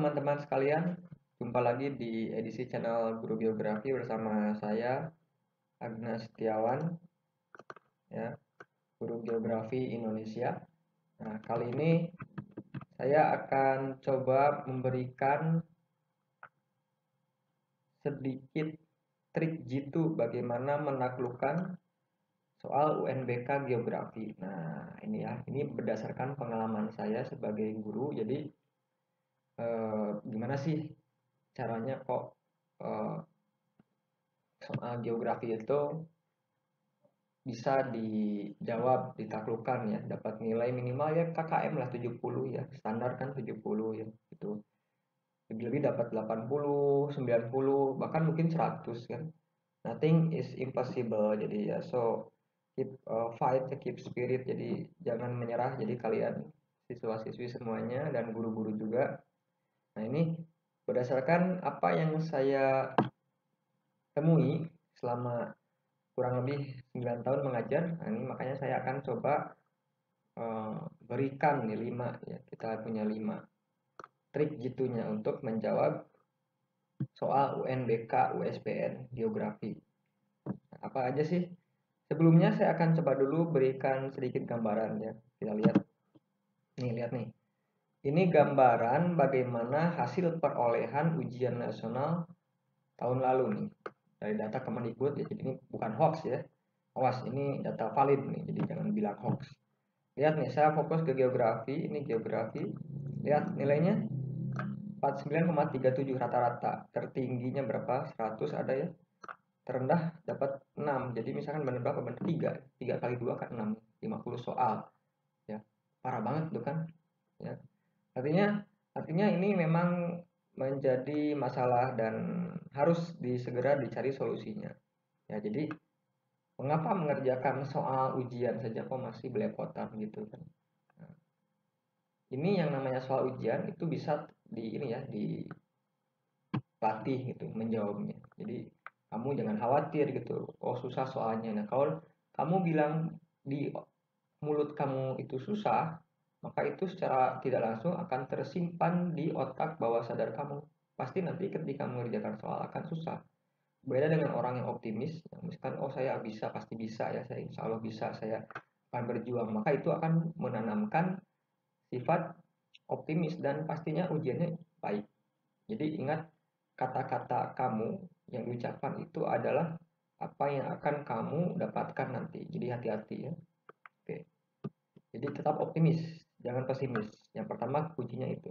teman-teman sekalian, jumpa lagi di edisi channel Guru Geografi bersama saya Agnes Setiawan, ya, Guru Geografi Indonesia. Nah, kali ini saya akan coba memberikan sedikit trik jitu bagaimana menaklukkan soal UNBK Geografi. Nah, ini berdasarkan pengalaman saya sebagai guru. Jadi, gimana sih caranya kok eh, soal geografi itu bisa dijawab, ditaklukkan ya, dapat nilai minimal ya KKM lah 70 ya, standar kan 70 ya, itu lebih-lebih dapat 80, 90, bahkan mungkin 100 kan. Nothing is impossible, jadi ya, so keep fight, keep spirit, jadi jangan menyerah, jadi kalian siswa-siswi semuanya dan guru-guru juga. Nah, ini berdasarkan apa yang saya temui selama kurang lebih 9 tahun mengajar. Nah, ini makanya saya akan coba berikan nih 5 ya. Kita punya 5 trik gitunya untuk menjawab soal UNBK USBN geografi. Nah, apa aja sih? Sebelumnya saya akan coba dulu berikan sedikit gambaran ya. Kita lihat. Nih, lihat nih. Ini gambaran bagaimana hasil perolehan ujian nasional tahun lalu nih. Dari data Kemendikbud ya. Jadi ini bukan hoax ya. Awas, ini data valid nih. Jadi jangan bilang hoax. Lihat nih, saya fokus ke geografi. Ini geografi. Lihat nilainya 49,37 rata-rata. Tertingginya berapa? 100 ada ya. Terendah dapat 6. Jadi misalkan benar berapa? Benar 3. 3 kali 2 kan 6. 50 soal. Ya. Parah banget tuh kan. Ya. Artinya ini memang menjadi masalah dan harus segera dicari solusinya. Ya, jadi mengapa mengerjakan soal ujian saja kok masih belepotan gitu kan. Nah, ini yang namanya soal ujian itu bisa dilatih gitu menjawabnya. Jadi kamu jangan khawatir gitu. Oh, susah soalnya. Nah, kalau kamu bilang di mulut kamu itu susah, maka itu secara tidak langsung akan tersimpan di otak bawah sadar kamu. Pasti nanti ketika mengerjakan soal akan susah. Beda dengan orang yang optimis, yang misalkan oh saya bisa, pasti bisa ya, saya insya Allah bisa, saya akan berjuang. Maka itu akan menanamkan sifat optimis dan pastinya ujiannya baik. Jadi ingat, kata-kata kamu yang diucapkan itu adalah apa yang akan kamu dapatkan nanti. Jadi hati-hati ya. Oke. Jadi tetap optimis, jangan pesimis. Yang pertama kuncinya itu.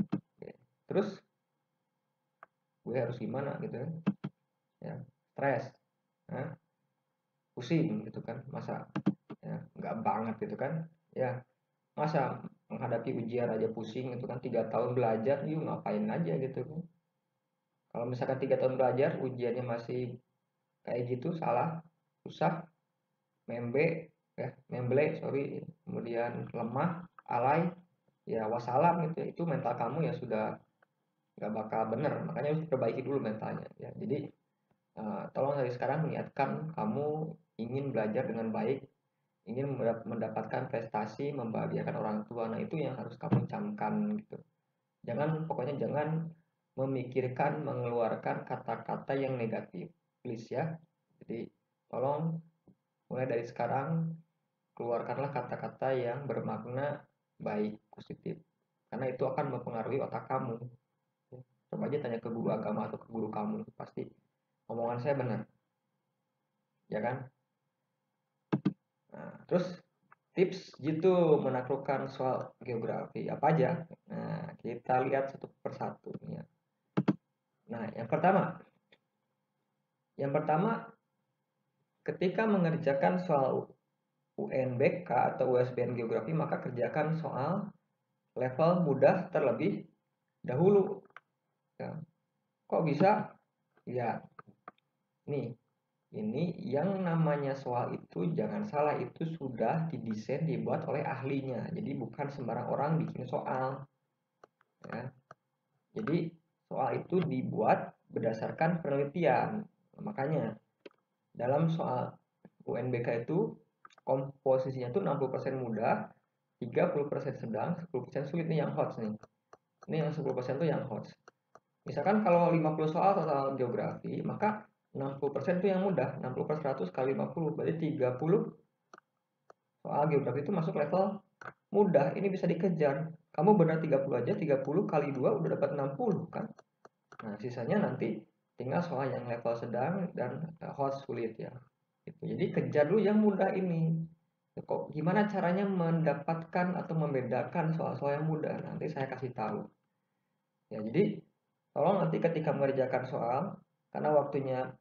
Oke. Terus gue harus gimana gitu kan? Ya, stres, nah, pusing gitu kan? Masa ya nggak banget gitu kan? Ya masa menghadapi ujian aja pusing gitu kan? 3 tahun belajar, yuk ngapain aja gitu kan? Kalau misalkan 3 tahun belajar ujiannya masih kayak gitu, salah, susah, membe, ya memble, sorry, kemudian lemah, alay, ya wassalam gitu. Itu mental kamu ya sudah nggak bakal bener, makanya harus perbaiki dulu mentalnya ya. Jadi tolong dari sekarang niatkan kamu ingin belajar dengan baik, ingin mendapatkan prestasi, membahagiakan orang tua. Nah, itu yang harus kamu camkan gitu. Pokoknya jangan memikirkan mengeluarkan kata-kata yang negatif, please ya. Jadi tolong mulai dari sekarang keluarkanlah kata-kata yang bermakna baik, positif, karena itu akan mempengaruhi otak kamu. Coba aja tanya ke guru agama atau ke guru kamu, pasti omongan saya benar, ya kan? Nah, terus tips gitu menaklukkan soal geografi apa aja? Nah, kita lihat satu persatu ya. Nah, yang pertama ketika mengerjakan soal UNBK atau USBN geografi, maka kerjakan soal level mudah terlebih dahulu. Ya. Kok bisa? Ya, nih, ini yang namanya soal itu jangan salah, itu sudah didesain dibuat oleh ahlinya. Jadi bukan sembarang orang bikin soal. Ya. Jadi soal itu dibuat berdasarkan penelitian. Makanya dalam soal UNBK itu komposisinya itu 60% mudah, 30% sedang, 10% sulit nih yang hot nih. Ini yang 10% itu yang HOTS. Misalkan kalau 50 soal total geografi, maka 60% itu yang mudah. 60/100 kali 50 berarti 30 soal geografi itu masuk level mudah. Ini bisa dikejar. Kamu benar 30 aja, 30 kali 2 udah dapat 60 kan. Nah, sisanya nanti tinggal soal yang level sedang dan hot sulit ya. Gitu. Jadi kejar dulu yang mudah ini. Kok gimana caranya mendapatkan atau membedakan soal-soal yang mudah? Nanti saya kasih tahu. Ya, jadi tolong nanti ketika mengerjakan soal, karena waktunya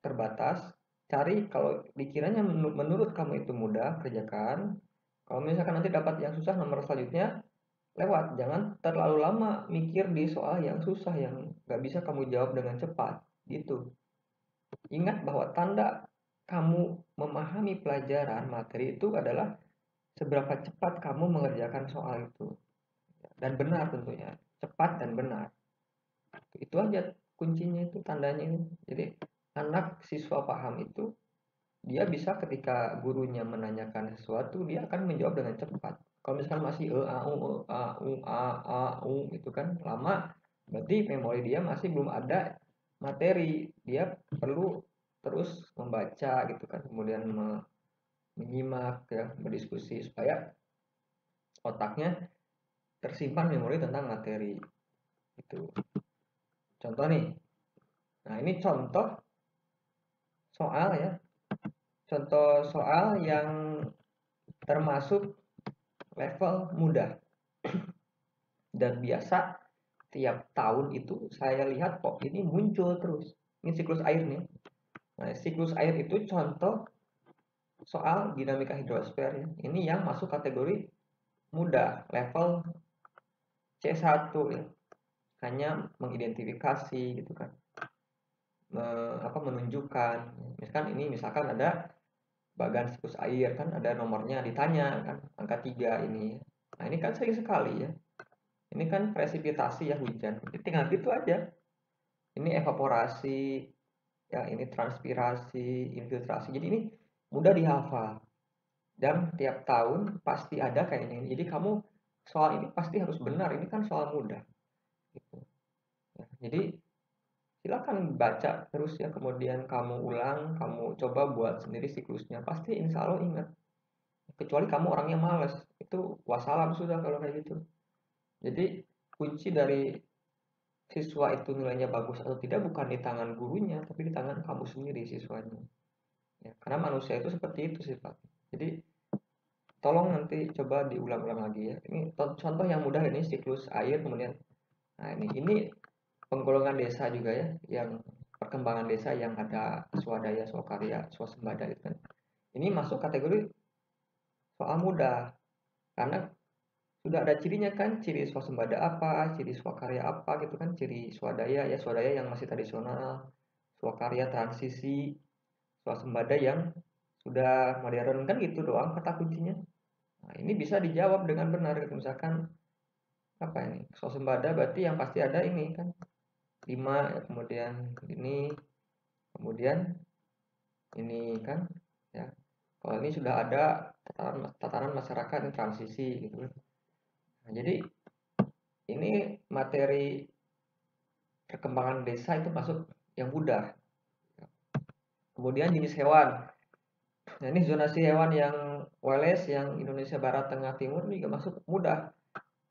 terbatas, cari kalau dikiranya menurut kamu itu mudah, kerjakan. Kalau misalkan nanti dapat yang susah, nomor selanjutnya lewat. Jangan terlalu lama mikir di soal yang susah yang nggak bisa kamu jawab dengan cepat. Gitu. Ingat bahwa tanda kamu memahami pelajaran materi itu adalah seberapa cepat kamu mengerjakan soal itu. Dan benar tentunya. Cepat dan benar. Itu aja kuncinya itu, tandanya itu. Jadi anak siswa paham itu, dia bisa ketika gurunya menanyakan sesuatu, dia akan menjawab dengan cepat. Kalau misalkan masih a u itu kan lama, berarti memori dia masih belum ada materi. Dia perlu terus membaca gitu kan, kemudian menyimak ya, berdiskusi supaya otaknya tersimpan memori tentang materi itu. Contoh nih. Nah, ini contoh soal ya. Contoh soal yang termasuk level mudah. Dan biasa tiap tahun itu saya lihat kok ini muncul terus. Ini siklus air nih. Nah, siklus air itu contoh soal dinamika hidrosfer ya. Ini yang masuk kategori mudah, level C1 ya. Hanya mengidentifikasi gitu kan. Menunjukkan. Misalkan ada bagan siklus air kan ada nomornya ditanya kan angka 3 ini. Nah, ini kan sering sekali ya. Ini kan presipitasi ya, hujan. Jadi tinggal gitu aja. Ini evaporasi, ya ini transpirasi, infiltrasi. Jadi ini mudah dihafal. Dan tiap tahun pasti ada kayak ini. Jadi kamu soal ini pasti harus benar. Ini kan soal mudah. Gitu. Ya, jadi silakan baca terus ya. Kemudian kamu ulang, kamu coba buat sendiri siklusnya. Pasti insya Allah ingat. Kecuali kamu orangnya males. Itu wassalam sudah kalau kayak gitu. Jadi kunci dari siswa itu nilainya bagus atau tidak bukan di tangan gurunya, tapi di tangan kamu sendiri siswanya. Ya, karena manusia itu seperti itu sih Pak. Jadi tolong nanti coba diulang-ulang lagi ya. Ini contoh yang mudah ini siklus air kemudian. Nah, ini penggolongan desa juga ya, yang perkembangan desa yang ada swadaya, swakarya, swasembada itu kan. Ini masuk kategori soal mudah karena sudah ada cirinya kan, ciri swasembada apa, ciri swakarya apa gitu kan, ciri swadaya ya, swadaya yang masih tradisional, swakarya transisi, swasembada yang sudah modern kan, gitu doang kata kuncinya. Nah, ini bisa dijawab dengan benar gitu. Misalkan apa ini? Swasembada berarti yang pasti ada ini kan 5 ya, kemudian kemudian ini kan ya. Kalau ini sudah ada tataran masyarakat yang transisi gitu kan. Nah, jadi ini materi perkembangan desa itu masuk yang mudah. Kemudian jenis hewan. Nah, ini zonasi hewan yang Wales, yang Indonesia Barat, Tengah, Timur ini juga masuk mudah.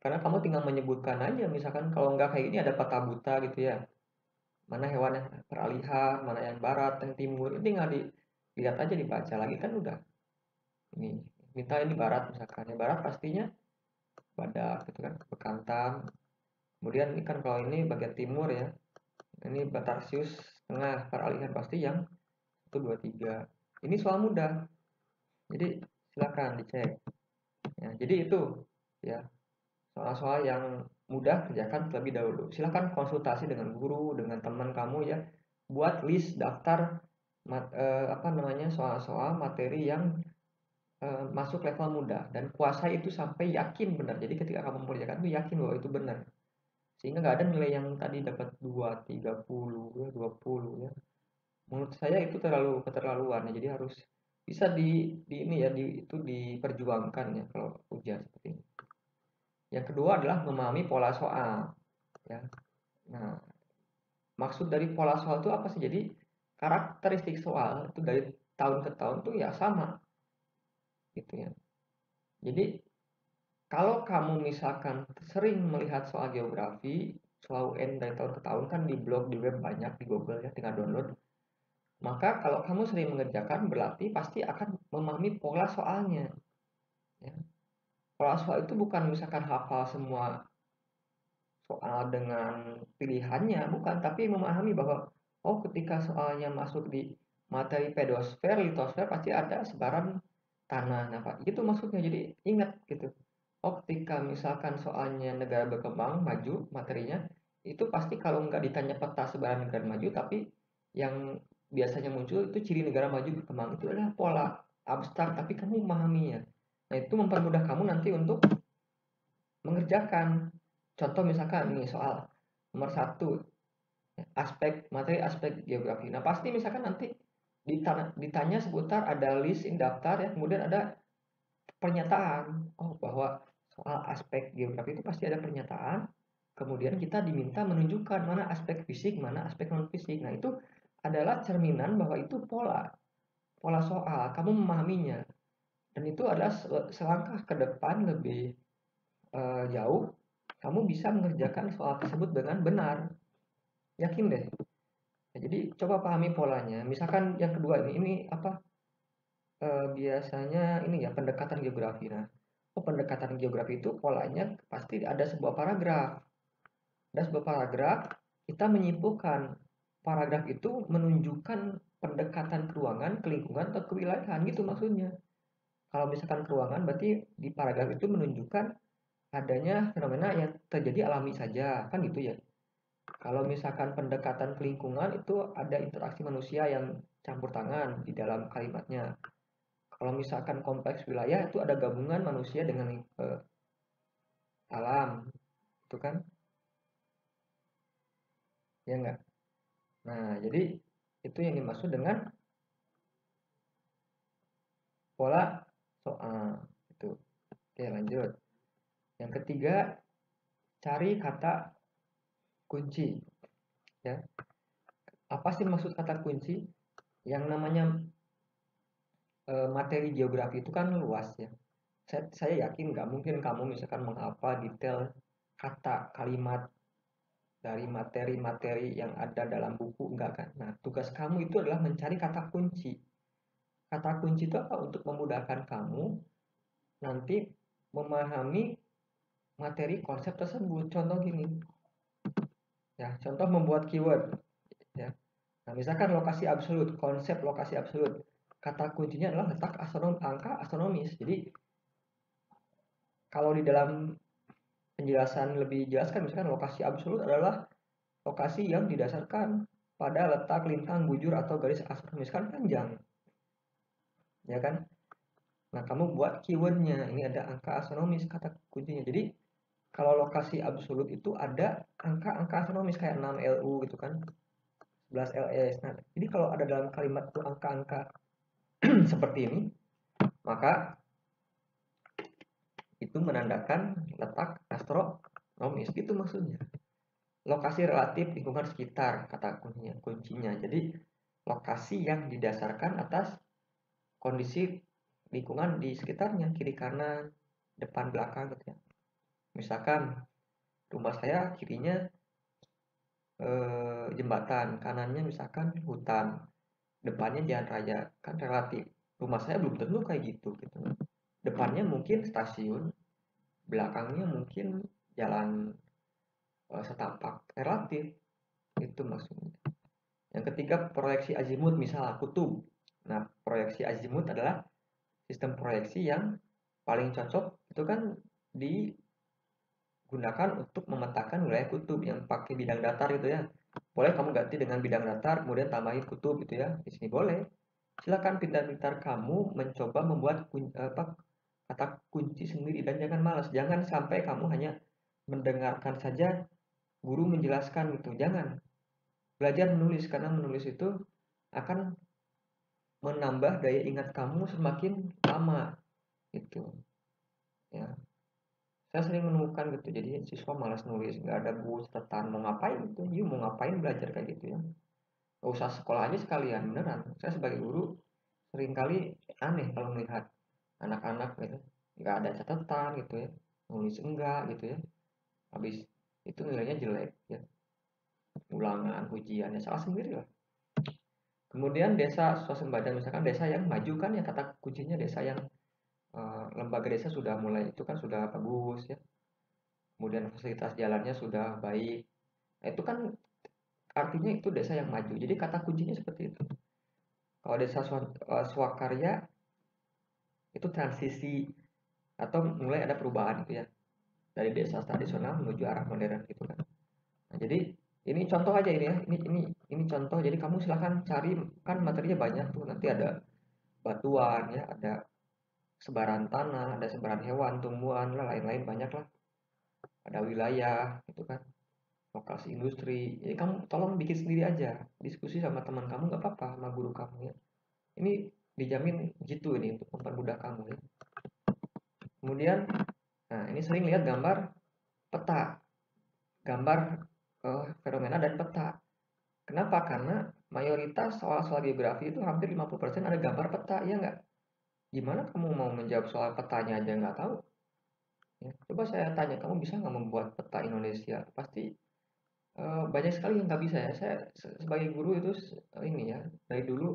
Karena kamu tinggal menyebutkan aja, misalkan kalau nggak kayak ini ada patah buta gitu ya. Mana hewan yang peralihan, mana yang barat, yang timur, ini tinggal dilihat aja, dibaca lagi kan udah. Ini minta ini barat misalkan, yang barat pastinya badak gitu kan, bekantan. Kemudian ini kan kalau ini bagian timur ya, ini Batarsius tengah, peralihan pasti yang 1, 2, 3. Ini soal mudah, jadi silakan dicek. Ya, jadi itu ya soal-soal yang mudah kerjakan terlebih dahulu. Silakan konsultasi dengan guru, dengan teman kamu ya, buat list daftar soal-soal materi yang masuk level mudah dan kuasai itu sampai yakin benar. Jadi ketika kamu mengerjakan itu yakin bahwa itu benar. Sehingga nggak ada nilai yang tadi dapat 2, 30, ya, 20 ya. Menurut saya itu terlalu keterlaluan ya. Jadi harus bisa di ini ya, itu diperjuangkan ya kalau ujian seperti ini. Yang kedua adalah memahami pola soal, ya. Nah, maksud dari pola soal itu apa sih? Jadi karakteristik soal itu dari tahun ke tahun tuh ya sama gitu ya. Jadi kalau kamu misalkan sering melihat soal geografi, soal UN dari tahun ke tahun kan di blog, di web banyak, di Google ya, tinggal download. Maka kalau kamu sering mengerjakan berarti pasti akan memahami pola soalnya. Ya. Pola soal itu bukan misalkan hafal semua soal dengan pilihannya, bukan, tapi memahami bahwa oh ketika soalnya masuk di materi pedosfer, litosfer pasti ada sebaran tanah. Nah, Pak, itu maksudnya. Jadi ingat gitu. Oh, ketika misalkan soalnya negara berkembang maju materinya, itu pasti kalau nggak ditanya peta sebaran negara maju, tapi yang biasanya muncul itu ciri negara maju berkembang itu adalah pola abstrak, tapi kamu memahaminya. Nah, itu mempermudah kamu nanti untuk mengerjakan. Contoh misalkan ini soal nomor satu, aspek materi aspek geografi. Nah, pasti misalkan nanti ditanya seputar ada list in daftar ya, kemudian ada pernyataan. Oh, bahwa soal aspek geografi itu pasti ada pernyataan. Kemudian kita diminta menunjukkan mana aspek fisik, mana aspek non fisik. Nah, itu adalah cerminan bahwa itu pola soal. Kamu memahaminya. Dan itu adalah selangkah ke depan lebih jauh, kamu bisa mengerjakan soal tersebut dengan benar. Yakin deh. Nah, jadi coba pahami polanya. Misalkan yang kedua ini apa? Biasanya ini ya pendekatan geografi. Nah, oh pendekatan geografi itu polanya pasti ada sebuah paragraf. Ada sebuah paragraf, kita menyimpulkan paragraf itu menunjukkan pendekatan ke ruangan, ke lingkungan, atau ke wilayahan gitu maksudnya. Kalau misalkan ke ruangan berarti di paragraf itu menunjukkan adanya fenomena yang terjadi alami saja, kan gitu ya. Kalau misalkan pendekatan ke lingkungan itu ada interaksi manusia yang campur tangan di dalam kalimatnya. Kalau misalkan kompleks wilayah itu ada gabungan manusia dengan alam, itu kan, ya enggak? Nah, jadi itu yang dimaksud dengan pola soal itu. Oke, lanjut. Yang ketiga, cari kata kunci, ya. Apa sih maksud kata kunci? Yang namanya materi geografi itu kan luas ya. Saya yakin nggak mungkin kamu misalkan menghafal detail kata kalimat dari materi-materi yang ada dalam buku, enggak kan. Nah, tugas kamu itu adalah mencari kata kunci. Kata kunci itu apa? Untuk memudahkan kamu nanti memahami materi konsep tersebut. Contoh gini ya, contoh membuat keyword ya. Nah, misalkan lokasi absolut, konsep lokasi absolut, kata kuncinya adalah letak angka astronomis. Jadi kalau di dalam penjelasan lebih jelaskan, misalkan lokasi absolut adalah lokasi yang didasarkan pada letak lintang bujur atau garis astronomis, kan panjang, ya kan? Nah, kamu buat keywordnya, ini ada angka astronomis kata kuncinya. Jadi kalau lokasi absolut itu ada angka-angka astronomis kayak 6 LU gitu kan, 11 LS. Nah, jadi kalau ada dalam kalimat itu angka-angka seperti ini, maka itu menandakan letak astronomis gitu maksudnya. Lokasi relatif lingkungan sekitar kata kuncinya. Jadi lokasi yang didasarkan atas kondisi lingkungan di sekitarnya, kiri kanan, depan belakang gitu ya. Misalkan rumah saya kirinya jembatan, kanannya misalkan hutan, depannya jalan raya, kan relatif. Rumah saya belum tentu kayak gitu gitu. Depannya mungkin stasiun, belakangnya mungkin jalan setapak, relatif itu maksudnya. Yang ketiga, proyeksi azimut, misal kutub. Nah, proyeksi azimut adalah sistem proyeksi yang paling cocok itu kan digunakan untuk memetakan wilayah kutub yang pakai bidang datar gitu ya. Boleh kamu ganti dengan bidang datar, kemudian tambahin kutub gitu ya. Di sini boleh. Silakan pintar-pintar kamu mencoba membuat kata kunci sendiri dan jangan malas. Jangan sampai kamu hanya mendengarkan saja guru menjelaskan gitu. Jangan. Belajar menulis karena menulis itu akan menambah daya ingat kamu semakin lama gitu ya. Saya sering menemukan gitu, jadi siswa malas nulis, nggak ada buku catatan, mau ngapain gitu, you mau ngapain belajar kayak gitu ya, nggak usah sekolah aja sekalian, beneran. Saya sebagai guru seringkali aneh kalau melihat anak-anak gitu, nggak ada catatan gitu ya, nulis enggak gitu ya, habis itu nilainya jelek ya, ulangan, ujian, ya salah sendiri lah. Kemudian desa swasembada, misalkan desa yang maju kan ya, kata kuncinya desa yang lembaga desa sudah mulai itu kan sudah bagus ya, kemudian fasilitas jalannya sudah baik. Nah, itu kan artinya itu desa yang maju. Jadi kata kuncinya seperti itu. Kalau desa swakarya itu transisi atau mulai ada perubahan gitu ya, dari desa tradisional menuju arah modern gitu kan. Nah, jadi ini contoh aja ini ya. Ini contoh. Jadi kamu silahkan cari, kan materinya banyak tuh. Nanti ada batuan ya, ada sebaran tanah, ada sebaran hewan, tumbuhan lah, lain-lain banyak lah. Ada wilayah gitu kan, lokasi industri. Jadi kamu tolong bikin sendiri aja, diskusi sama teman kamu nggak apa-apa, sama guru kamu ya. Ini dijamin gitu ini untuk mempermudah kamu ya. Kemudian, nah ini sering lihat gambar peta, gambar fenomena dan peta. Kenapa? Karena mayoritas soal-soal geografi itu hampir 50% ada gambar peta, ya nggak? Gimana kamu mau menjawab soal petanya aja nggak tahu? Ya, coba saya tanya, kamu bisa nggak membuat peta Indonesia? Pasti banyak sekali yang nggak bisa ya. Saya sebagai guru itu ini ya, dari dulu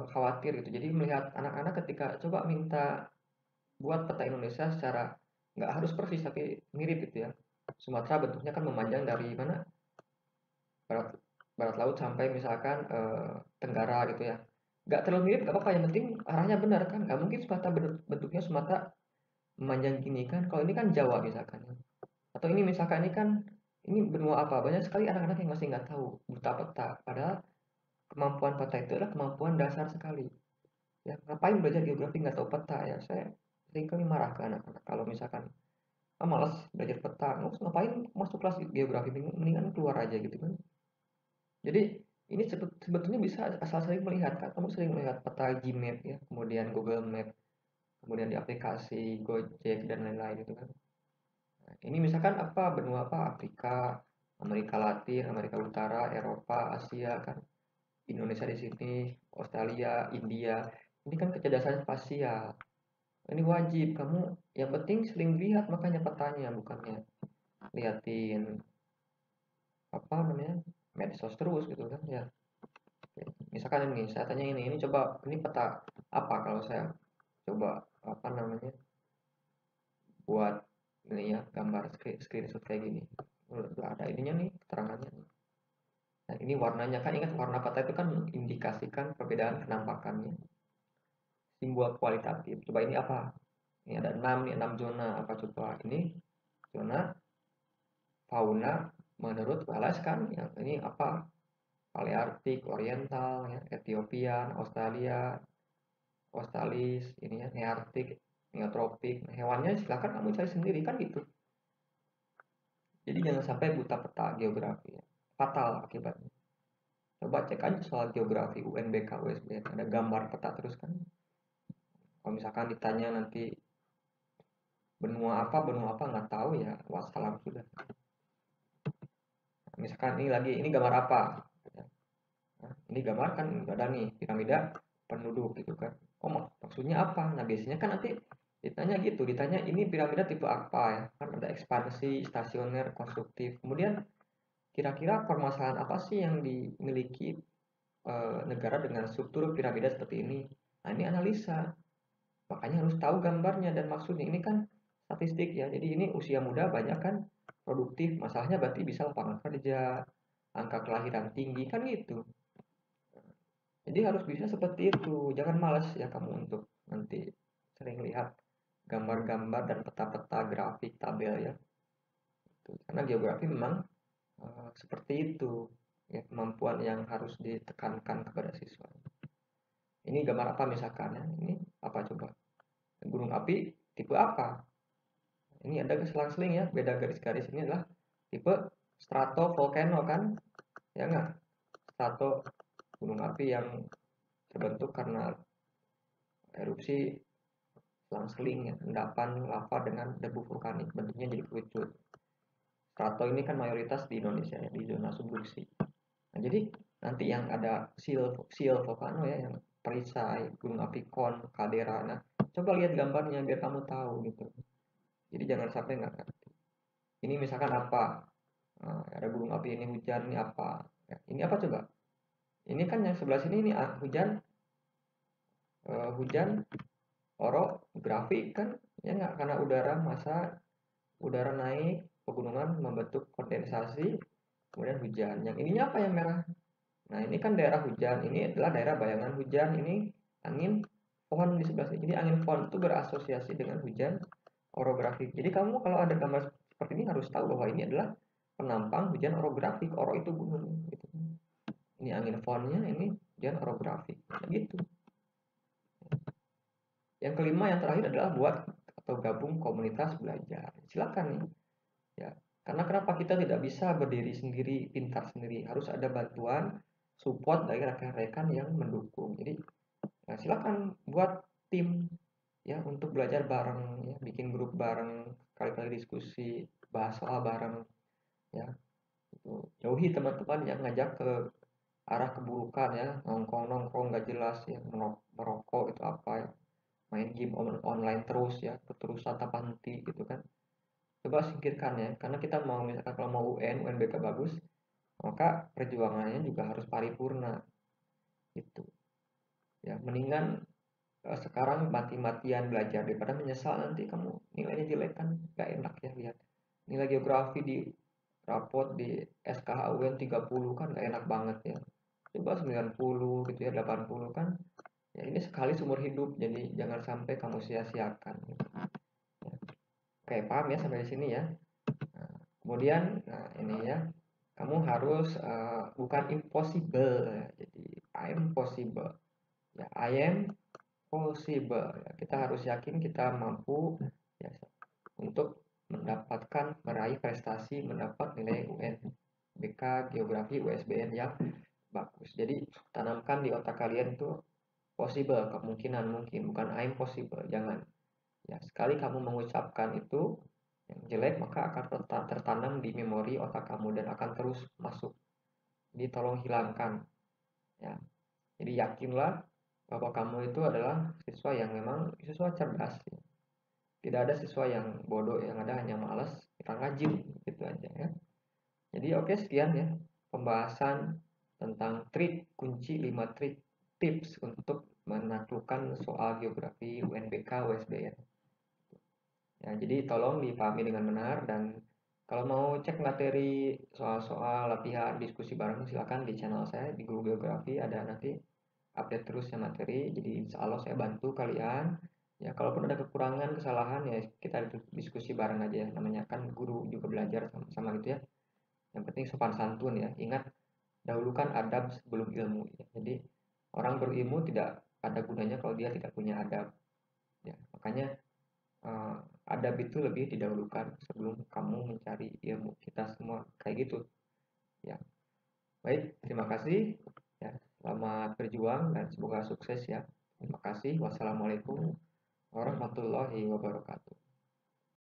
khawatir gitu. Jadi melihat anak-anak ketika coba minta buat peta Indonesia secara nggak harus persis tapi mirip gitu ya. Sumatera bentuknya kan memanjang dari mana, barat barat laut sampai misalkan Tenggara gitu ya. Nggak terlalu mirip nggak apa-apa, yang penting arahnya benar kan. Nggak mungkin Sumatera bentuknya Sumatera memanjang gini kan. Kalau ini kan Jawa misalkan. Atau ini misalkan ini kan ini benua apa. Banyak sekali anak-anak yang masih nggak tahu buta peta. Padahal kemampuan peta itu adalah kemampuan dasar sekali. Ya, ngapain belajar geografi nggak tahu peta ya? Saya seringkali marah ke anak-anak kalau misalkan malas belajar peta, ngapain masuk kelas geografi, mendingan keluar aja gitu kan. Jadi ini sebetulnya bisa asal sering melihat kan, kamu sering melihat peta Gmap ya, kemudian Google Map, kemudian di aplikasi Gojek dan lain-lain itu kan. Nah, ini misalkan apa, benua apa, Afrika, Amerika Latin, Amerika Utara, Eropa, Asia kan, Indonesia di sini, Australia, India. Ini kan kecerdasan spasial. Ini wajib kamu, yang penting sering lihat makanya petanya, bukannya liatin apa namanya, medsos terus gitu kan ya. Misalkan ini saya tanya, ini coba, ini peta apa kalau saya coba apa namanya buat ini ya, gambar screenshot kayak gini. Udah ada ininya nih, keterangannya. Nah ini warnanya kan, ingat warna peta itu kan mengindikasikan perbedaan penampakannya, simbol kualitatif. Coba ini apa, ini ada 6 nih, 6 zona. Apa coba ini zona fauna menurut Wallace kan, yang ini apa, Palearktik, Oriental ya, Ethiopian, Australia, Australis, ini ya, Nearktik, Neotropik. Nah, hewannya silakan kamu cari sendiri kan gitu. Jadi jangan sampai buta peta geografi ya. Fatal akibatnya. Coba cek aja soal geografi UNBK USBN, ada gambar peta terus kan. Kalau misalkan ditanya nanti benua apa nggak tahu ya, wassalam sudah. Misalkan ini lagi, ini gambar apa? Nah, ini gambar kan ada nih piramida penduduk gitu kan. Oh maksudnya apa? Nah biasanya kan nanti ditanya gitu, ditanya ini piramida tipe apa ya? Kan ada ekspansi, stasioner, konstruktif. Kemudian kira-kira permasalahan apa sih yang dimiliki negara dengan struktur piramida seperti ini? Nah ini analisa. Makanya harus tahu gambarnya dan maksudnya. Ini kan statistik ya. Jadi ini usia muda banyak kan produktif. Masalahnya berarti bisa lapangan kerja, angka kelahiran tinggi kan gitu. Jadi harus bisa seperti itu. Jangan malas ya kamu untuk nanti sering lihat gambar-gambar dan peta-peta grafik tabel ya. Karena geografi memang seperti itu ya, kemampuan yang harus ditekankan kepada siswa. Ini gambar apa misalkan ya? Ini apa coba? Gunung api tipe apa? Ini ada keselang-seling ya, beda garis-garis. Ini adalah tipe stratovolcano kan? Ya nggak? Strato, gunung api yang terbentuk karena erupsi selang-seling ya, endapan lava dengan debu vulkanik, bentuknya jadi kerucut. Strato ini kan mayoritas di Indonesia ya, di zona subduksi. Nah, jadi nanti yang ada seal volcano ya, yang perisai, gunung api kon, kaldera. Nah, coba lihat gambarnya biar kamu tahu gitu. Jadi jangan sampai nggak ngerti. Ini misalkan apa? Nah, ada gunung api ini hujan ini apa? Ya, ini apa coba? Ini kan yang sebelah sini ini hujan orografi kan ya nggak, karena udara naik pegunungan membentuk kondensasi kemudian hujan. Yang ininya apa yang merah? Nah, ini kan daerah hujan, ini adalah daerah bayangan hujan, ini angin pohon di sebelah sini. Jadi angin pohon itu berasosiasi dengan hujan orografik. Jadi kamu kalau ada gambar seperti ini harus tahu bahwa ini adalah penampang hujan orografik. Oro itu gunung gitu. Ini angin fontnya, ini hujan orografik. Nah, gitu. Yang kelima yang terakhir adalah buat atau gabung komunitas belajar. Silakan nih. Ya. Karena kenapa kita tidak bisa berdiri sendiri, pintar sendiri, harus ada bantuan support dari rekan-rekan yang mendukung. Jadi ya, silakan buat tim ya untuk belajar bareng ya, bikin grup bareng, kali-kali diskusi, bahas soal bareng ya. Itu. Jauhi teman-teman yang ngajak ke arah keburukan ya, nongkrong-nongkrong nggak jelas ya, merokok itu apa ya, main game online terus ya, terusan tanpa henti gitu kan. Coba singkirkan ya, karena kita mau misalkan kalau mau UNBK bagus, maka perjuangannya juga harus paripurna gitu. Ya, mendingan sekarang mati-matian belajar daripada menyesal nanti kamu nilainya jelek kan gak enak ya lihat. Nilai geografi di rapot di SKH UN 30 kan gak enak banget ya. Coba 90 gitu ya, 80 kan. Ya ini sekali seumur hidup, jadi jangan sampai kamu sia-siakan gitu. Ya. Oke, paham ya sampai di sini ya. Nah, kemudian nah ini ya, kamu harus bukan impossible ya. Jadi I am possible. Ya, I am possible. Ya, kita harus yakin kita mampu ya, untuk meraih prestasi, mendapat nilai UN, BK, Geografi, USBN yang bagus. Jadi tanamkan di otak kalian itu possible, kemungkinan mungkin, bukan I'm possible. Jangan. Ya, sekali kamu mengucapkan itu yang jelek maka akan tertanam di memori otak kamu dan akan terus masuk. Jadi tolong hilangkan. Ya. Jadi yakinlah bahwa kamu itu adalah siswa yang memang siswa cerdas. Ya. Tidak ada siswa yang bodoh, yang ada hanya malas, kita rajin gitu aja ya. Jadi oke, sekian ya pembahasan tentang kunci 5 trik tips untuk menaklukkan soal geografi UNBK USBN. Ya, jadi tolong dipahami dengan benar dan kalau mau cek materi soal-soal latihan diskusi bareng silakan di channel saya di Guru Geografi ada nanti update terus ya materi. Jadi insya Allah saya bantu kalian. Ya kalaupun ada kekurangan kesalahan ya kita diskusi bareng aja ya. Namanya kan guru juga belajar sama-sama gitu ya. Yang penting sopan santun ya. Ingat dahulukan adab sebelum ilmu ya. Jadi orang berilmu tidak ada gunanya kalau dia tidak punya adab. Ya, makanya eh, adab itu lebih didahulukan sebelum kamu mencari ilmu, kita semua kayak gitu ya. Baik, terima kasih ya, selamat berjuang dan semoga sukses ya. Terima kasih. Wassalamualaikum warahmatullahi wabarakatuh.